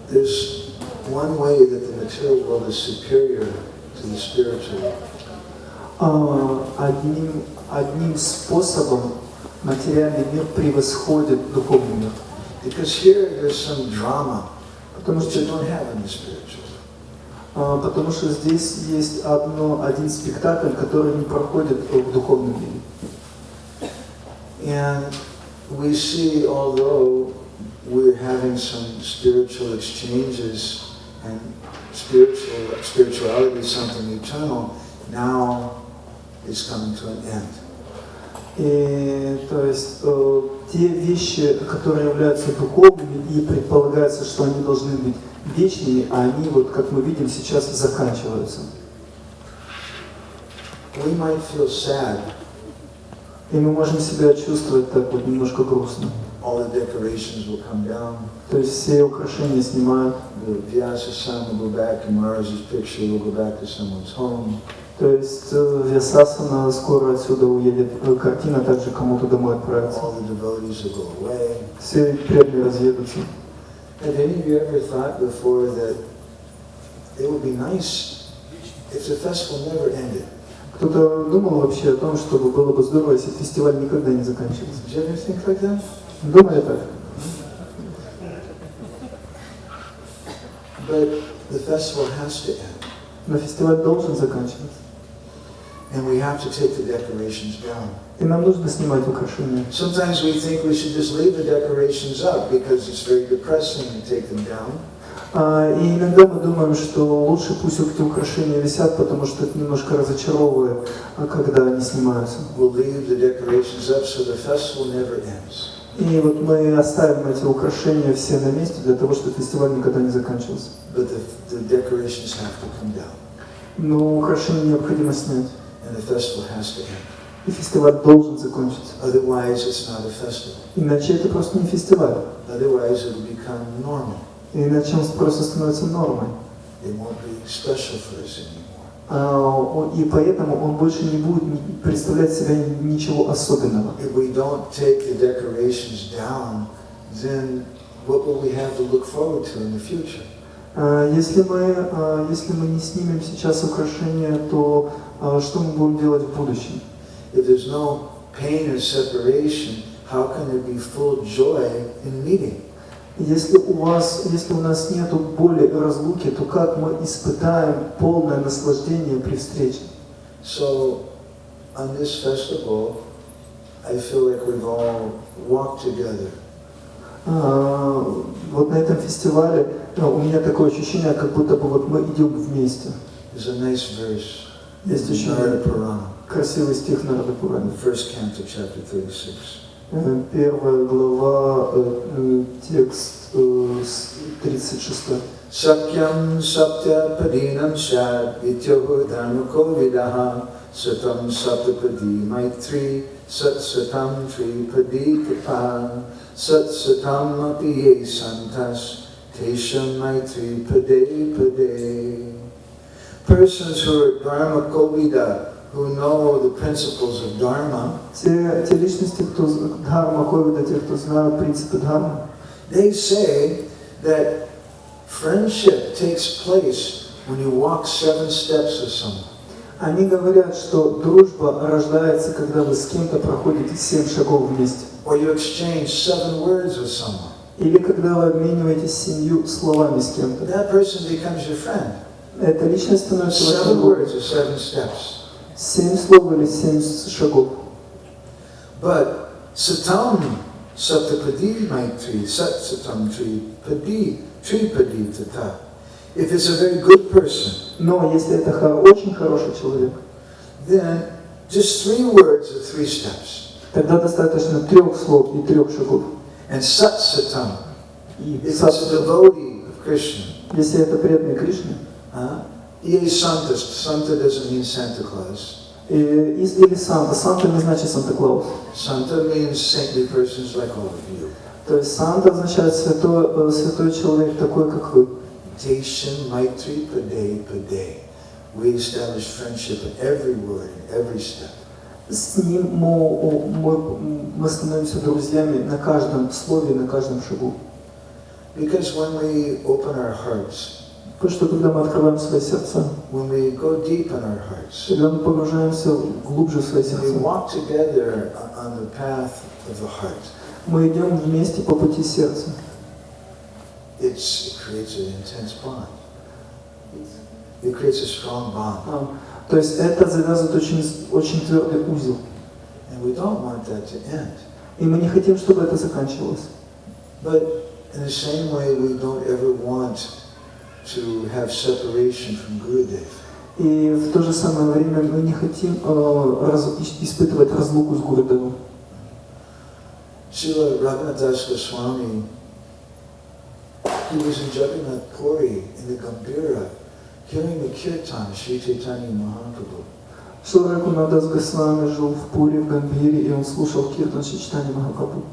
there's one way that the material world is superior to the spiritual world. Одним способом материальный мир превосходит духовный мир. Because here there's some drama which you don't have in the spiritual world. Потому что здесь есть один спектакль, который не проходит в духовном мире. And we see, although we're having some spiritual exchanges and spirituality is something eternal, now it's coming to an end. И то есть те вещи, которые являются духовными и предполагается, что они должны быть вечными, а они, вот как мы видим, сейчас заканчиваются. We might feel sad. И мы можем себя чувствовать так вот немножко грустно. All the decorations will come down. То есть все украшения снимают. The Vyasa-san will go back, and Maharaj's picture will go back to someone's home. То есть Вьясасана скоро отсюда уедет, картина также кому-то домой отправится. All the devotees will go away. Все преданные разъедутся. Have any of you ever thought before that it would be nice if the festival never ended? Кто-то думал вообще о том, чтобы было бы здорово, если фестиваль никогда не заканчивался? Did you ever think like that? Думали так? But the festival has to end. Но фестиваль должен заканчиваться. And we have to take the decorations down. И нам нужно снимать украшения. Sometimes we think we should just leave the decorations up because it's very depressing to take them down. И иногда мы думаем, что лучше пусть эти украшения висят, потому что это немножко разочаровывает, когда они снимаются. We'll leave the decorations up so the festival never ends. И вот мы оставим эти украшения все на месте для того, чтобы фестиваль никогда не заканчивался. But the decorations have to come down. Но украшения необходимо снять. And the festival has to end. И фестиваль должен закончиться. Otherwise, it's not a festival. Иначе это просто не фестиваль. Otherwise, it'll become normal. Иначе он просто становится нормой. It won't be special for us anymore. И поэтому он больше не будет представлять себя ничего особенного. If we don't take the decorations down, then what will we have to look forward to in the future? Если мы не снимем сейчас украшения, то что мы будем делать в будущем? If there's no pain or separation, how can there be full joy in meeting? Если у нас нет боли разлуки, то как мы испытаем полное наслаждение при встрече? So, on this festival, I feel like we've all walked together. Вот на этом фестивале у меня такое ощущение, как будто бы вот мы идем вместе. There's a nice verse. Есть еще красивый стих Нарада-пураны. First canto, chapter 36. Первая глава, текст 36. Sakyam saptya padinam shad vityoho dharmako vidaha satam saptapadi maitri sat satam tri padi kipa sat satam api ye santas tesham maitri pade pade. Persons who are dharmako vida, who know the principles of dharma, Те личности, кто дхарма ковида, те, кто знают принципы дхармы, they say that friendship takes place when you walk 7 steps with someone. они говорят, что дружба рождается, когда вы с кем-то проходите 7 шагов вместе. Or you exchange 7 words with someone. Или когда вы обмениваетесь 7 словами с кем-то. That person becomes your friend. Эта личность становится 7 вашим другом. words or 7 steps. 7 слов или 7 шагов. But satam saptapadi maitri sat satam tri padi tata. If it's a very good person, Но если это очень хороший человек, then just 3 words or 3 steps. тогда достаточно 3 слов и 3 шагов. And sat satam, И if it's a devotee of Krishna, если это преданный Кришне, Ye Santa, Santa doesn't mean Santa Claus. или Санта. Санта не значит Санта-Клаус. Santa means saintly persons like all of you. То есть Санта означает святой человек, такой как вы. Teshan Maitri Pade Pade. We establish friendship in every word, in every step. С ним мы становимся друзьями на каждом слове, на каждом шагу. Because when we open our hearts, Потому что когда мы открываем свои сердца, when we go deep in our hearts, когда мы погружаемся глубже в свои when we сердца, walk together on the path of the heart, мы идем вместе по пути сердца. it creates an intense bond. It creates a strong bond. То есть это завязывает очень твердый узел. And we don't want that to end. И мы не хотим, чтобы это заканчивалось. But in the same way, we don't ever want to have separation from Gurudev. И в то же самое время мы не хотим испытывать разлуку с Гурудевом. Srila Rāsa Goswami, he was in Jagannath Puri in the Gambhira, hearing the kirtan of Sri Chaitanya Mahaprabhu. Шрила Рагунатдас Госвами жил в Пуре, в Гамбире, и он слушал киртан Шри Чайтаньи Махапрабху.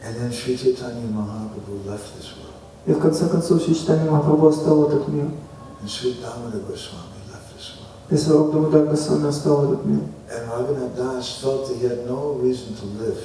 And then Sri Chaitanya Mahaprabhu left this world. И в конце концов Шри Чайтанья Махапрабху оставил этот мир. And Sri Damodar Goswami left this world. И Сваруб Дамодар Госвами оставил этот мир. And Raghunath Das felt that he had no reason to live.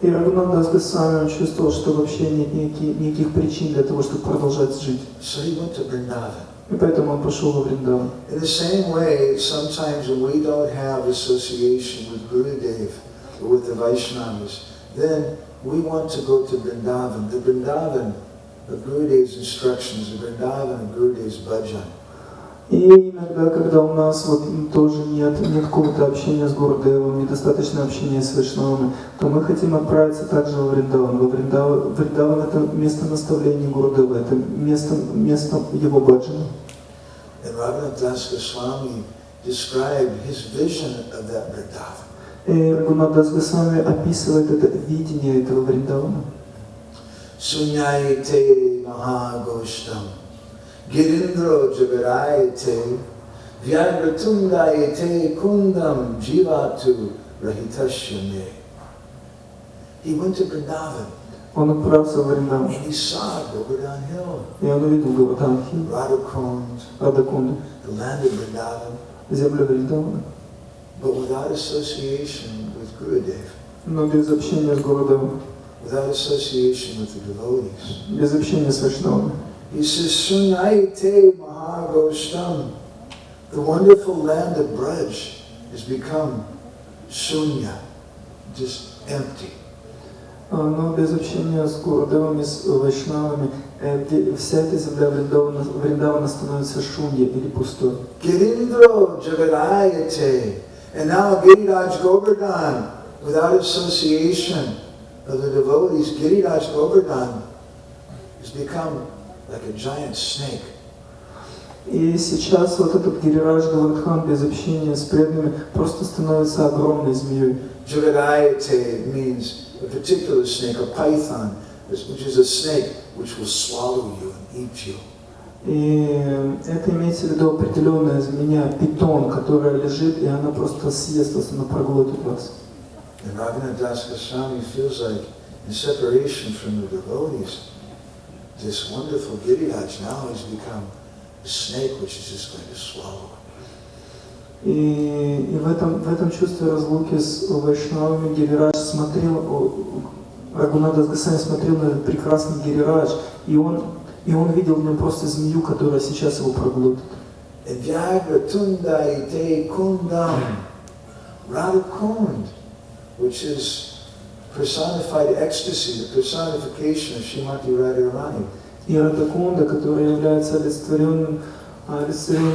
И Рагунатдас Госвами он чувствовал, что вообще нет никаких причин для того, чтобы продолжать жить. So he went to Vrindavan. И поэтому он пошел во Вриндаван. In the same way, sometimes when we don't have association with Gurudev or with the Vaishnavas, then we want to go to Vrindavan. The Vrindavan of Gurudev's instructions, the Vrindavan of Gurudev's bhajan. И иногда, когда у нас тоже нет какого-то общения с Гурудевом, недостаточно общения с Вайшнавами, то мы хотим отправиться также во Вриндаван. Вриндаван это место наставления Гурудева, это место его баджана. And Rāsa Das Goswami described his vision of that Vrindavan. И Рагунатдас Госвами описывает это видение этого Вриндавана. Sunyayate Mahagostam Girindro Jagarayate Vyagatundayate Kundam Jivatu Rahitashyame. He went to Vrindavan. Он отправился в Вриндаван. And he saw Govardhan Hill, И он увидел Говардхан Хилл, Radhakund, Радхакунду, the land of Vrindavan, землю Вриндавана. but without association with Gurudev, Но без общения с Гурудевом, without association with the devotees. без общения с Вайшнавами. He says, Sunyayate Mahagostam, the wonderful land of Braj has become Sunya, just empty. Но без общения с Гурудевом и с Вайшнавами вся эта земля Вриндавана становится шунья или пустой. Girindro Jagadayate, and now Giriraj Govardhan, without association of the devotees, Giriraj Govardhan has become like a giant snake. И сейчас вот этот Гирирадж Говардхан без общения с преданными просто становится огромной змеей. Jagadayate means a particular snake, a python, which is a snake which will swallow you and eat you. И это имеется в виду определенная змея, питон, которая лежит, и она просто съест вас, она проглотит вас. And Rāsa Das Goswami feels like in separation from the devotees, this wonderful Giriraj now has become a snake which is just going to swallow. И в этом чувстве разлуки с Вайшнавами Гирирадж смотрел, Рагунатдас Госвами смотрел на этот прекрасный Гирирадж, и он видел в нем просто змею, которая сейчас его проглотит. And Vyagatundayate Kundam, Radhakund, which is personified ecstasy, the personification of Srimati Radharani. И Радхакунда, который является олицетворенным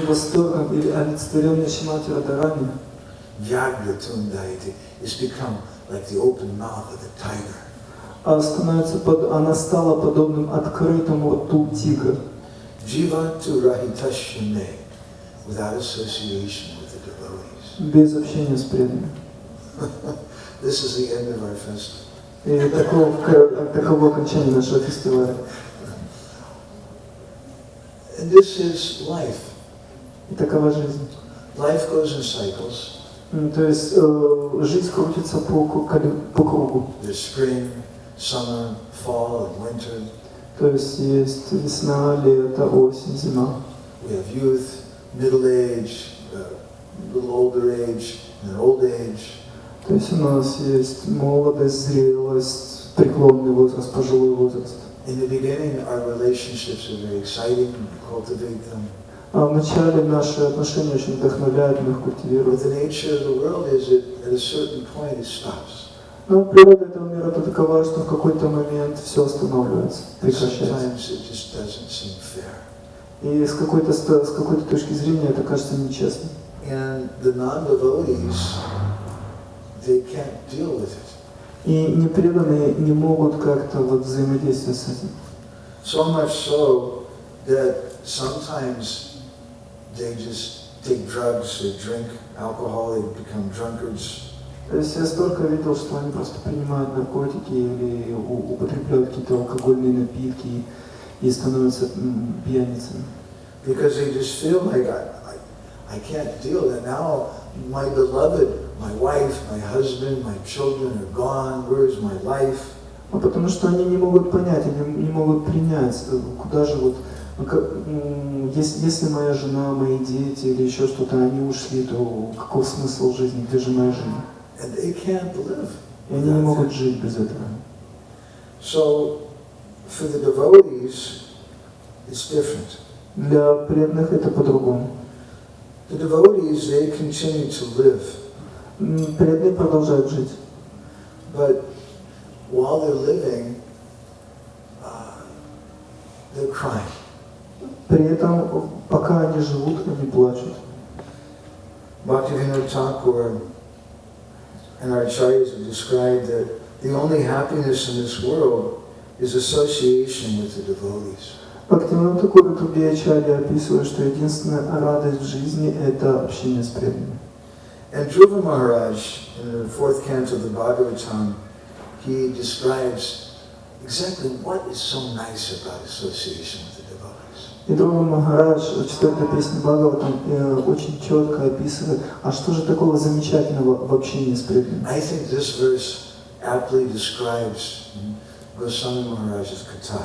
восторгом или олицетворенной Шримати Радхарани. Vyagatundayate has become like the open mouth of a tiger. Она стала подобным открытому рту тигра. Jivatu Rahitashyame, without association with the devotees. Без общения с преданными. This is the end of our festival. И таково окончание нашего фестиваля. And this is life. И такова жизнь. Life goes in cycles. То есть жизнь крутится по кругу. There's spring, summer, fall, and winter. То есть есть весна, лето, осень, зима. We have youth, middle age, little older age, and old age. То есть у нас есть молодость, зрелость, преклонный возраст, пожилой возраст. In the beginning, our relationships are very exciting, we cultivate them. А вначале наши отношения очень вдохновляют, мы их культивируем. But the nature of the world is that at a certain point it stops. Но природа этого мира такова, что в какой-то момент все останавливается, прекращается. Sometimes it just doesn't seem fair. И с какой-то точки зрения это кажется нечестным. And the non-devotees, they can't deal with it. И непреданные не могут как-то вот взаимодействовать с этим. So much so that sometimes they just take drugs or drink alcohol, they become drunkards. То есть я столько видел, что они просто принимают наркотики или употребляют какие-то алкогольные напитки и становятся пьяницами. Because they just feel like I can't deal with it. Now my beloved, my wife, my husband, my children are gone. Where is my life? Потому что они не могут понять, они не могут принять, куда же вот, если моя жена, мои дети или еще что-то, они ушли, то каков смысл жизни, где же моя жизнь? And they can't live. И они не могут жить без этого. So for the devotees, it's different. Для преданных это по-другому. The devotees, they continue to live. Преданные продолжают жить. But while they're living, they're crying. При этом, пока они живут, они плачут. Bhaktivinoda Thakur and our acharyas have described that the only happiness in this world is association with the devotees. Бхактивинода Тхакур и другие ачарьи описывают, что единственная радость в жизни – это общение с преданными. And Dhruva Maharaj, in the 4th canto of the Bhagavatam, he describes exactly what is so nice about association with the devotees. И Dhruva Махарадж в 4-й песне Бхагаватам очень четко описывает, а что же такого замечательного в общении с преданными. I think this verse aptly describes Goswami Maharaj's katha.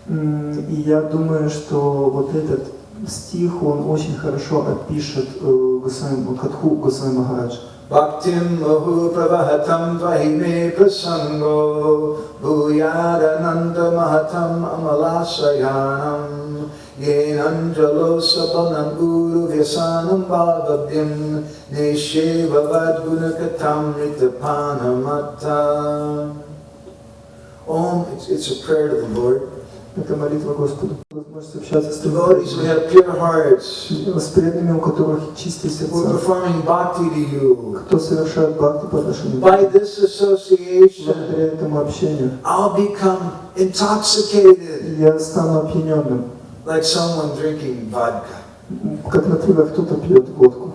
И я думаю, что вот этот стих, он очень хорошо опишет катху Госвами Махараджа. Bhaktim mahu pravahatam vahime prasango bhuyadananda mahatam amalasayanam yenanjalo sabanam guru vyasanam bhavadyam neshe bhavad gunakatam ritapanamata. Om, it's a prayer to the Lord. Это молитва Господу. Возможность общаться с Devotees who have pure hearts, с преданными, у которых чистые who are сердца, performing bhakti to you. кто совершает бхакти по отношению к By this association, благодаря этому общению, I'll become intoxicated, я стану опьяненным. like someone drinking vodka. Как, например, кто-то пьет водку.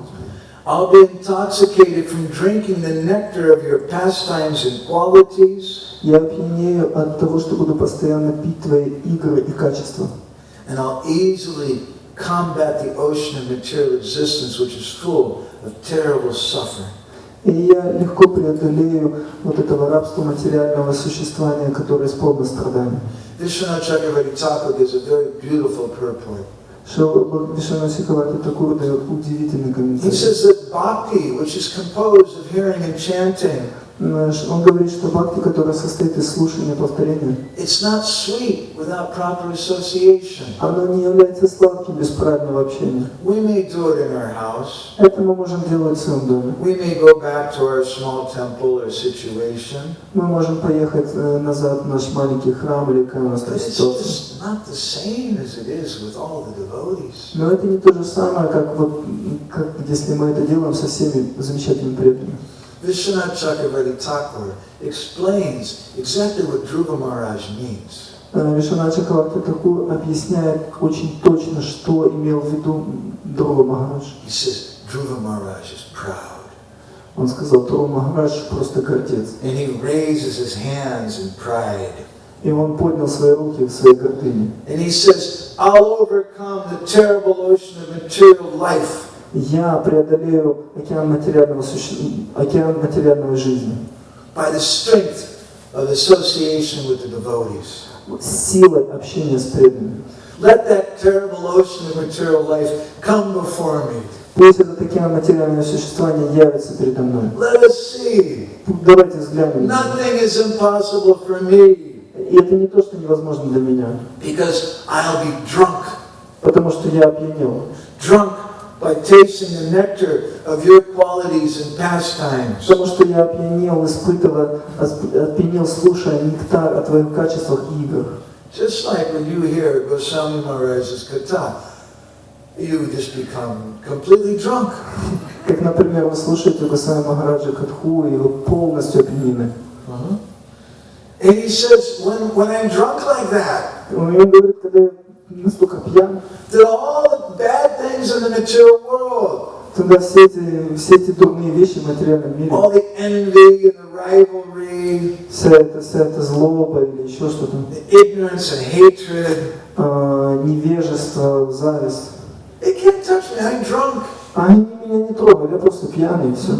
I'll be intoxicated from drinking the nectar of your pastimes and qualities. Я опьянею от того, что буду постоянно пить твои игры и качества. And I'll easily combat the ocean of material existence, which is full of terrible suffering. И я легко преодолею вот этого рабства материального существования, которое исполнено страданий. Vishwanath Chakravarti Thakur gives a very beautiful purport. Вишванат Чакраварти Тхакур дает удивительный He комментарий. says that bhakti, which is composed of hearing and chanting, Он говорит, что бхакти, которая состоит из слушания и повторения, it's not sweet without proper association. оно не является сладким без правильного общения. We may do it in our house. Это мы можем делать в своем доме. We may go back to our small temple or situation. Мы можем поехать назад в наш маленький храм или какая у нас But там it's ситуация. just not the same as it is with all the devotees. Но это не то же самое, как если мы это делаем со всеми замечательными преданными. Vishwanath Chakravarti Thakur explains exactly what Dhruva Maharaj means. Вишванат Чакраварти Тхакур объясняет очень точно, что имел в виду Dhruva Махарадж. He says Dhruva Maharaj is proud. Он сказал, Dhruva Махарадж просто гордец. And he raises his hands in pride. И он поднял свои руки в своей гордыне. And he says, I'll overcome the terrible ocean of material life. Я преодолею океан материальной жизни By the strength of association with the devotees. силой общения с преданными. Let that terrible ocean of material life come before me. Пусть это такие материальные существования явятся передо мной. Let us see. Давайте взглянем. Nothing is impossible for me. И это не то, что невозможно для меня. Because I'll be drunk. Потому что я опьянел. Drunk by tasting the nectar of your qualities and pastimes. Потому что я опьянел, опьянел, слушая нектар о твоих качествах и играх. Just like when you hear Goswami Maharaj's katha, you just become completely drunk. Как, например, вы слушаете Госвами Махараджа Катху, и вы полностью опьянены. And he says, when I'm drunk like that, Он говорит, когда я настолько пьян, that all the bad things in the material world, тогда все эти дурные вещи в материальном мире, all the envy and the rivalry, вся эта злоба или еще что-то, the ignorance and hatred, невежество, зависть, it can't touch me, I'm drunk. Они меня не трогают, я просто пьяный и все.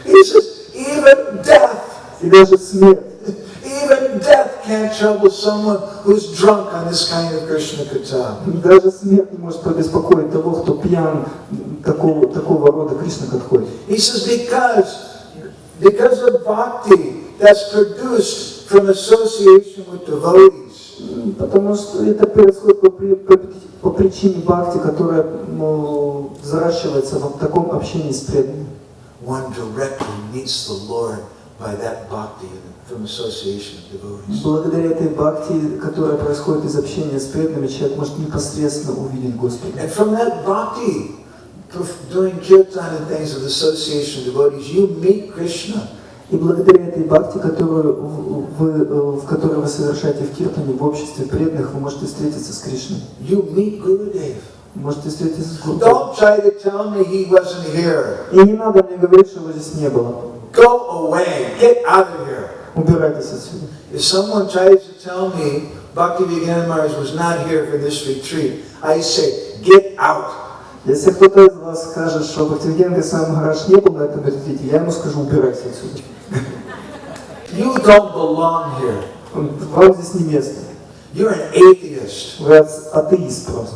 He says, even death, И даже смерть, even death can't trouble someone who's drunk on this kind of Krishna katha. даже смерть не может побеспокоить того, кто пьян такого рода Кришна Катхой. He says, because of bhakti that's produced from association with devotees. Потому что это происходит по причине бхакти, которая взращивается в таком общении с преданными. One directly meets the Lord by that bhakti from association with devotees. Благодаря этой бхакти, которая происходит из общения с преданными, человек может непосредственно увидеть Господа. And from that bhakti, doing kirtan and things with association with devotees, you meet Krishna. И благодаря этой бхакти, которую вы совершаете в киртане, в обществе преданных, вы можете встретиться с Кришной. You meet Gurudev. Можете встретиться с Гуру. Don't try to tell me he wasn't here. И не надо мне говорить, что его здесь не было. Go away. Get out of here. Убирайтесь отсюда. If someone tries to tell me Bhaktivedanta Maharaj was not here for this retreat, I say, get out. Если кто-то из вас скажет, что Бхактивинода Госвами Махарадж не был на этом ретрите, я ему скажу, убирайся отсюда. You don't belong here. Вам здесь не место. You're an atheist. Вы атеист просто.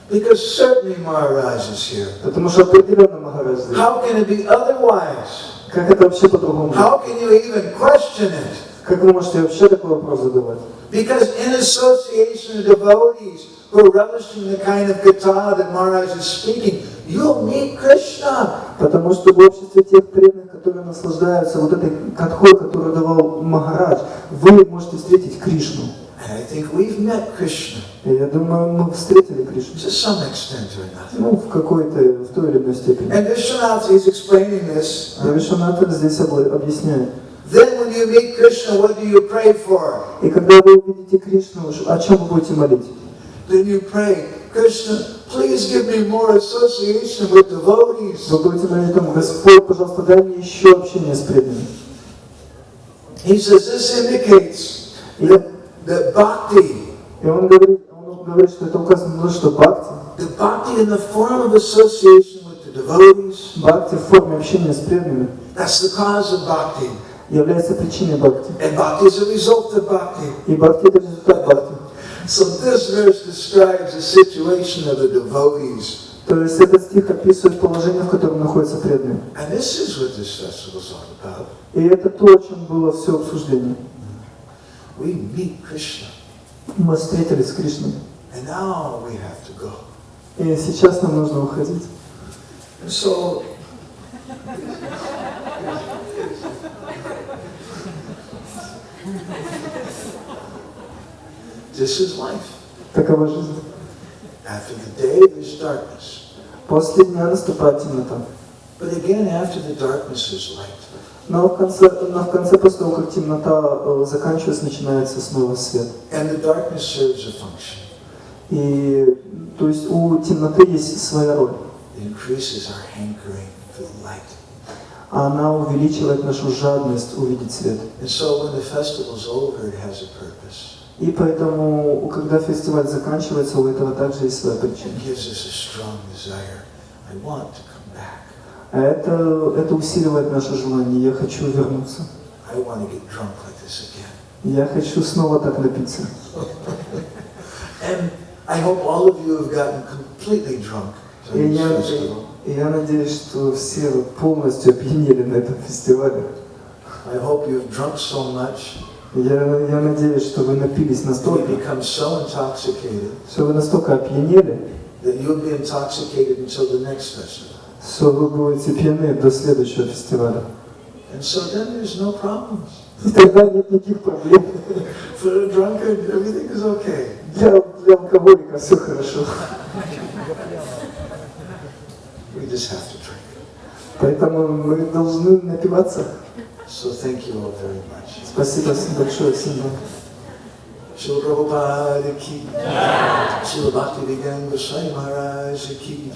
Because certainly Maharaj is here. Потому что определенно Махарадж здесь. How can it be otherwise? Как это вообще по-другому? How can you even question it? Как вы можете вообще такой вопрос задавать? Because in association with devotees who are relishing the kind of katha that Maharaj is speaking, you'll meet Krishna. Потому что в обществе тех преданных, которые наслаждаются вот этой катхой, которую давал Махарадж, вы можете встретить Кришну. And I think we've met Krishna. И я думаю, мы встретили Кришну. To some extent or another. Ну, в той или иной степени. And Vishwanath is explaining this. А Вишванатха здесь объясняет. Then when you meet Krishna, what do you pray for? И когда вы увидите Кришну, о чем вы будете молить? Then you pray, Krishna, please give me more association with devotees. Вы будете молить там, Господь, пожалуйста, дай мне еще общение с преданными. He says this indicates that bhakti, И он говорит, что это указано на то, что бхакти, the bhakti in the form of association with the devotees, бхакти в форме общения с преданными, that's the cause of bhakti. является причиной бхакти. And bhakti is a result of bhakti. И бхакти это результат бхакти. So this verse describes the situation of the devotees. То есть этот стих описывает положение, в котором находятся преданные. And this is what this festival is all about. И это то, о чем было все обсуждение. We meet Krishna. Мы встретились с Кришной. And now we have to go. И сейчас нам нужно уходить. And so this is life. Такова жизнь. After the day, there's darkness. После дня наступает темнота. But again, after the darkness is light. Но в конце, после того, как темнота заканчивается, начинается снова свет. And the darkness serves a function. И то есть у темноты есть своя роль. It increases our hankering for the light. Она увеличивает нашу жадность увидеть свет. And so when the festival is over, it has a purpose. И поэтому, когда фестиваль заканчивается, у этого также есть своя причина. It gives us a strong desire. I want to come back. А это усиливает наше желание. Я хочу вернуться. I want to get drunk like this again. Я хочу снова так напиться. And I hope all of you have gotten completely drunk to this festival. И я надеюсь, что все полностью опьянели на этом фестивале. I hope you've drunk so much. Я надеюсь, что вы напились настолько, You become so intoxicated что вы настолько опьянели, that you'll be intoxicated until the next festival. что вы будете пьяны до следующего фестиваля. And so then there's no problems. И тогда нет никаких проблем. For a drunkard, everything is okay. Для алкоголика все хорошо. We just have to drink. Поэтому мы должны напиваться. So thank you all very much. Спасибо большое всем вам. Śrīla Prabhupāda ki, Śrīla Bhaktivedanta Swami Maharaj ki.